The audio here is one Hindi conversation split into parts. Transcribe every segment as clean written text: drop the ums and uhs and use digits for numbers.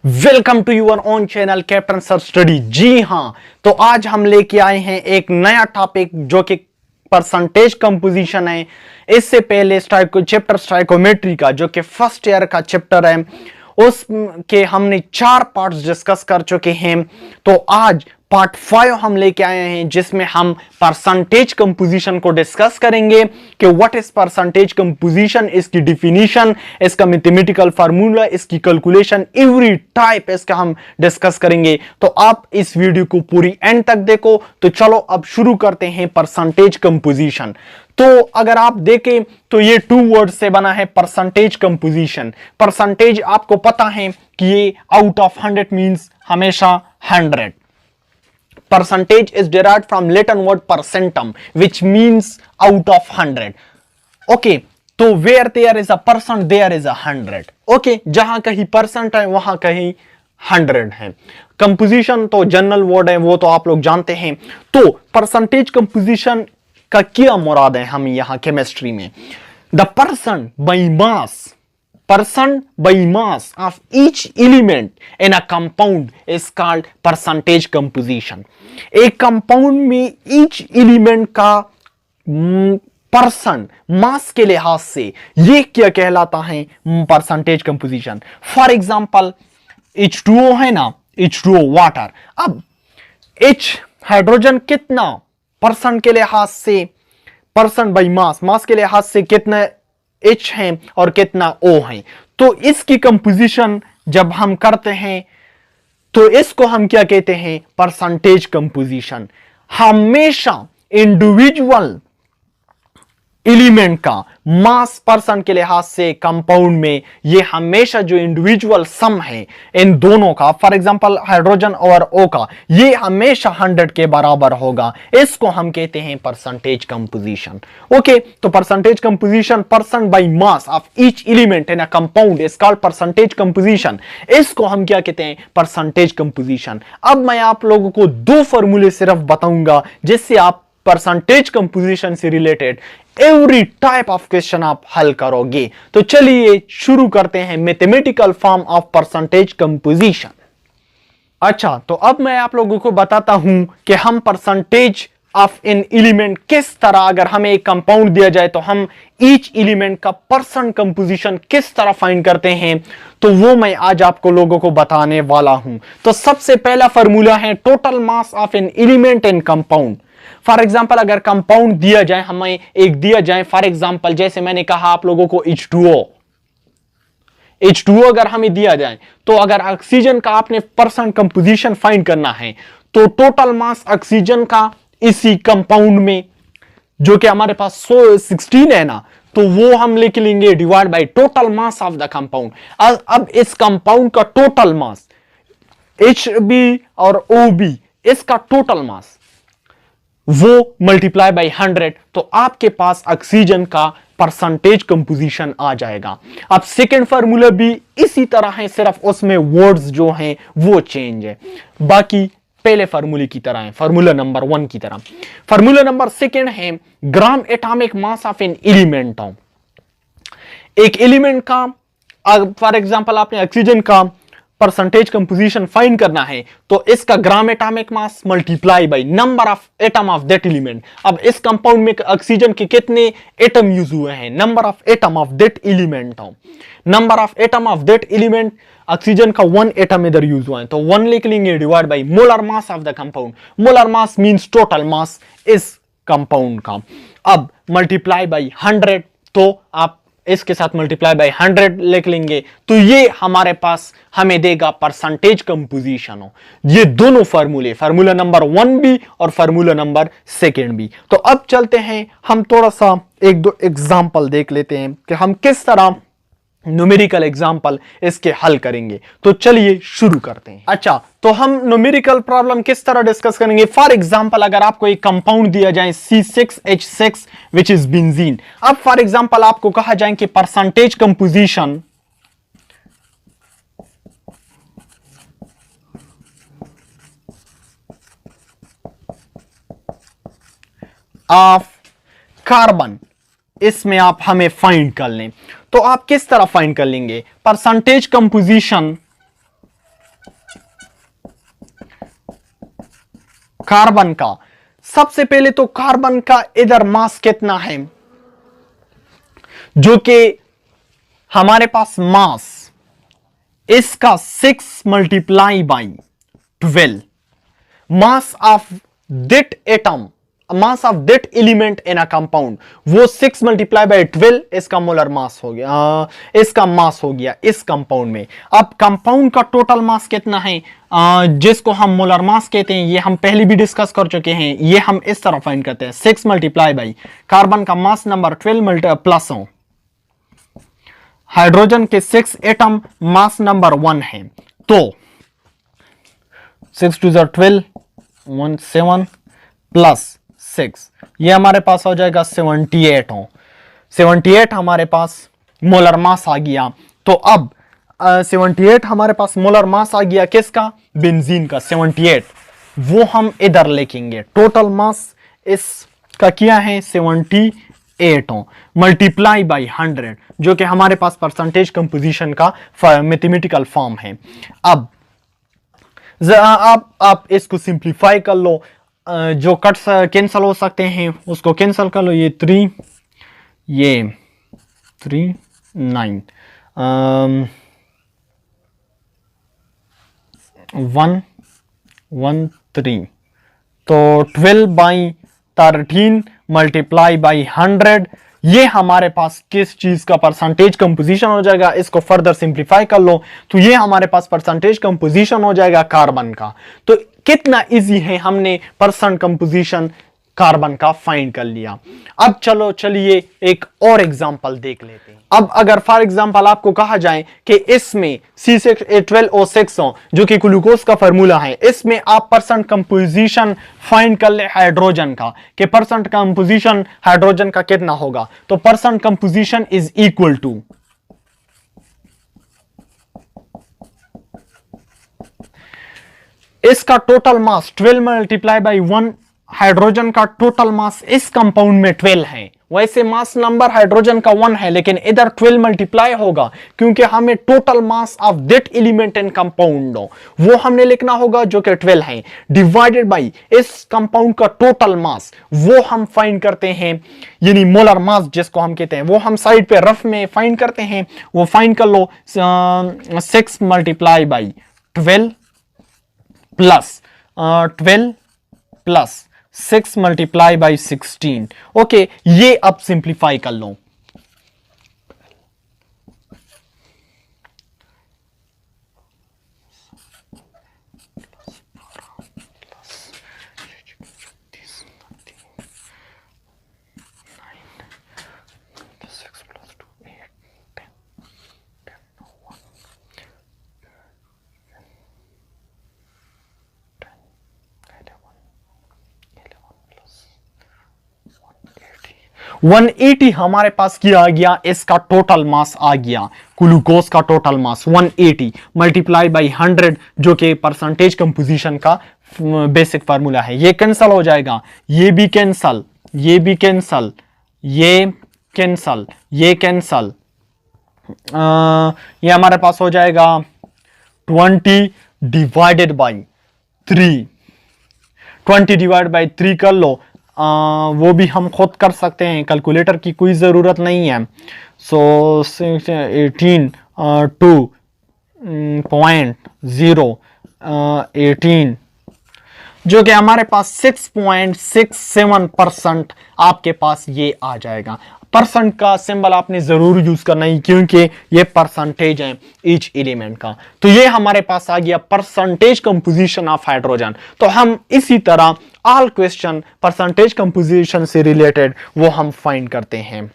Welcome to your own channel captain sir study. जी हाँ, तो आज हम लेके आए हैं एक नया टॉपिक जो कि परसेंटेज कंपोजिशन है। इससे पहले चैप्टर स्टाइकोमेट्री का जो कि फर्स्ट ईयर का चैप्टर है उसके हमने 4 पार्ट्स डिस्कस कर चुके हैं। तो आज पार्ट 5 हम लेके आए हैं जिसमें हम परसेंटेज कंपोजिशन को डिस्कस करेंगे कि व्हाट इज परसेंटेज कंपोजिशन, इसकी डिफिनीशन, इसका मैथमेटिकल फार्मूला, इसकी कैलकुलेशन, एवरी टाइप इसका हम डिस्कस करेंगे। तो आप इस वीडियो को पूरी एंड तक देखो। तो चलो अब शुरू करते हैं परसेंटेज कंपोजिशन। तो अगर आप देखें तो ये 2 वर्ड से बना है परसेंटेज कंपोजिशन। परसेंटेज आपको पता है कि ये आउट ऑफ 100 मींस हमेशा 100। Percentage is derived from Latin word percentum, which means out of 100. Okay, तो where there is a percent, there is a 100. Okay, जहां कहीं परसेंट है वहां कहीं 100 है। कंपोजिशन तो जनरल वर्ड है, वो तो आप लोग जानते हैं। तो परसेंटेज कंपोजिशन का क्या मुराद है हम यहां केमिस्ट्री में? The percent by mass, percent by mass of each element in a compound is called percentage composition. एक कंपाउंड में each element का परसेंट मास के लिहाज से ये क्या कहलाता है? Percentage composition. For example H2O है ना, H2O वाटर। अब H हाइड्रोजन कितना परसेंट के लिहाज से, परसेंट बाई मास, मास के लिहाज से कितना H है और कितना O है। तो इसकी कंपोजिशन जब हम करते हैं तो इसको हम क्या कहते हैं? Percentage composition. हमेशा इंडिविजुअल एलिमेंट का मास परसेंट के लिहाज से कंपाउंड में ये हमेशा जो इंडिविजुअल सम है इन दोनों का, फॉर एग्जांपल हाइड्रोजन और O का, ये हमेशा 100 के बराबर होगा। इसको हम कहते हैं परसेंटेज कंपोजिशन। ओके, तो percentage composition, percent by mass of each element in a compound is called percentage composition. इसको हम क्या कहते हैं? Percentage composition. अब मैं आप लोगों को 2 फॉर्मूले सिर्फ बताऊंगा जिससे आप परसेंटेज कंपोजिशन से related every type of question आप हल करोगे। तो चलिए शुरू करते हैं mathematical form of percentage composition. अच्छा, तो अब मैं आप लोगों को बताता हूं कि हम परसेंटेज ऑफ एन एलिमेंट किस तरह, अगर हमें एक कंपाउंड दिया जाए तो हम ईच एलिमेंट का परसेंट कंपोजिशन किस तरह फाइंड करते हैं। तो वो मैं आज आपको लोगों को बताने वाला हूं। तो सबसे पहला फॉर्मूला है total mass of an element in compound. For example अगर कंपाउंड दिया जाए, हमें एक दिया जाए, फॉर एग्जाम्पल जैसे मैंने कहा आप लोगों को H2O अगर हमें दिया जाए तो अगर ऑक्सीजन का आपने परसेंट कंपोजिशन फाइंड करना है तो टोटल मास ऑक्सीजन का इसी कंपाउंड में जो कि हमारे पास 16 है ना, तो वो हम लिख लेंगे divide by total mass of the compound. अब इस कंपाउंड का टोटल मास HB और OB, इसका टोटल मास वो मल्टीप्लाई बाय 100, तो आपके पास ऑक्सीजन का परसेंटेज कंपोजिशन आ जाएगा। अब सेकंड फार्मूला भी इसी तरह है, सिर्फ उसमें वर्ड्स जो हैं वो चेंज है, बाकी पहले फार्मूले की तरह है, फार्मूला नंबर 1 की तरह। फार्मूला नंबर 2 है gram atomic mass of an element. एक एलिमेंट का, फॉर एग्जांपल आपने ऑक्सीजन का परसेंटेज कंपोजिशन फाइंड करना है तो इसका gram atomic mass multiply by number of atom of that element. अब इस कंपाउंड में ऑक्सीजन के कितने एटम यूज हुए हैं? Number of atom of that element. Number of atom of that element, oxygen का 1 एटम इधर यूज हुआ है तो 1 लिख लेंगे divide by molar mass of the compound. Molar mass means total mass इस कंपाउंड का। अब मल्टीप्लाई बाय 100, तो आप इसके साथ मल्टीप्लाई बाय 100 लिख लेंगे तो ये हमारे पास हमें देगा परसेंटेज कंपोजिशन। हो ये दोनों फार्मूले, फार्मूला नंबर 1 भी और फार्मूला नंबर 2 भी। तो अब चलते हैं, हम थोड़ा सा 1-2 एग्जांपल देख लेते हैं कि हम किस तरह न्यूमेरिकल एग्जाम्पल इसके हल करेंगे। तो चलिए शुरू करते हैं। अच्छा, तो हम न्यूमेरिकल प्रॉब्लम किस तरह डिस्कस करेंगे? फॉर एग्जांपल अगर आपको एक कंपाउंड दिया जाए C6H6 विच इज बेंजीन। अब फॉर एग्जांपल आपको कहा जाए कि परसेंटेज कंपोजिशन ऑफ कार्बन, इसमें आप हमें फाइंड कर लें। तो आप किस तरह फाइंड कर लेंगे? परसेंटेज कंपोजिशन कार्बन का, सबसे पहले तो कार्बन का इधर मास कितना है, जो कि हमारे पास मास इसका 6 multiply by 12, mass of that atom, mass of that element in a compound, वो 6 मल्टीप्लाई बाई 12 इसका मोलर मास हो गया, इसका मास हो गया इस कंपाउंड में। अब कंपाउंड का टोटल मास कितना है, जिसको हम मोलर मास कहते हैं, ये हम पहले भी डिस्कस कर चुके हैं, ये हम इस तरह फाइंड करते हैं 6 मल्टीप्लाई बाई कार्बन का मास नंबर 12 प्लस हो हाइड्रोजन के 6 एटम मास नंबर 1 है, तो 6 2 12 17 प्लस 6, ये हमारे पास हो जाएगा 78 हो, 78 हमारे पास मोलर मास आ गया। तो अब 78 हमारे पास मोलर मास आ गया किसका, बेंजीन का 78, वो हम इधर लिखेंगे। टोटल मास इसका क्या है 78 हो, मल्टीप्लाई बाई 100, जो कि हमारे पास परसेंटेज कंपोजिशन का मैथमेटिकल फॉर्म है। अब आप इसको सिंप्लीफाई कर लो, जो कट्स कैंसिल हो सकते हैं उसको कैंसिल कर लो, ये 3 9 1 1 3, तो 12 बाई 13 मल्टीप्लाई बाई 100, ये हमारे पास किस चीज का परसेंटेज कंपोजिशन हो जाएगा। इसको फर्दर सिंप्लीफाई कर लो तो ये हमारे पास परसेंटेज कंपोजिशन हो जाएगा कार्बन का। तो कितना इजी है, हमने परसेंट कंपोजिशन कार्बन का फाइंड कर लिया। अब चलिए एक और एग्जांपल देख लेते हैं। अब अगर फॉर एग्जांपल आपको कहा जाए कि इसमें C12O6 जो कि ग्लूकोज का फार्मूला है, इसमें आप परसेंट कंपोजिशन फाइंड कर ले हाइड्रोजन का, कि परसेंट कंपोजिशन हाइड्रोजन का कितना होगा, तो percent composition is equal to इसका total mass 12 multiply by 1, hydrogen का टोटल मास इस कंपाउंड में 12 है। वैसे मास नंबर हाइड्रोजन का 1 है, लेकिन इधर 12 मल्टीप्लाई होगा क्योंकि हमें total mass of that element in compound वो हमने लिखना होगा, जो कि 12 है, डिवाइडेड बाय इस कंपाउंड का टोटल मास, वो हम फाइंड करते हैं, यानी मोलर मास जिसको हम कहते हैं, वो हम साइड पे रफ में फाइंड करते हैं। वो फाइंड कर लो 6 multiply by 12 plus 6 multiply by 16। Okay, ये अब सिंप्लीफाई कर लो। वन 180 हमारे पास क्या आ गया, इसका टोटल मास आ गया, ग्लूकोज का टोटल मास 180 मल्टीप्लाई बाई 100, जो कि परसेंटेज कंपोजिशन का बेसिक फार्मूला है। ये कैंसल हो जाएगा, ये भी कैंसल, ये भी कैंसल, ये कैंसल, ये कैंसल, ये हमारे पास हो जाएगा 20 डिवाइडेड बाई 3, 20 डिवाइड बाई 3 कर लो, वो भी हम खुद कर सकते हैं, कैलकुलेटर की कोई ज़रूरत नहीं है। सो 18 2.018, जो कि हमारे पास 6.67% आपके पास ये आ जाएगा। परसेंट का सिंबल आपने जरूर यूज करना है क्योंकि ये परसेंटेज है ईच एलिमेंट का। तो ये हमारे पास आ गया परसेंटेज कंपोजिशन ऑफ हाइड्रोजन। तो हम इसी तरह ऑल क्वेश्चन परसेंटेज कंपोजिशन से रिलेटेड वो हम फाइंड करते हैं।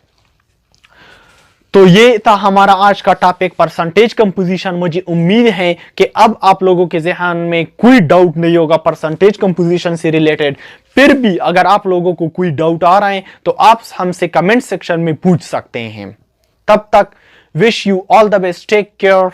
तो ये था हमारा आज का टॉपिक परसेंटेज कंपोजिशन। मुझे उम्मीद है कि अब आप लोगों के ज़हन में कोई डाउट नहीं होगा परसेंटेज कंपोजिशन से रिलेटेड। फिर भी अगर आप लोगों को कोई डाउट आ रहा है तो आप हमसे कमेंट सेक्शन में पूछ सकते हैं। तब तक wish you all the best, take care.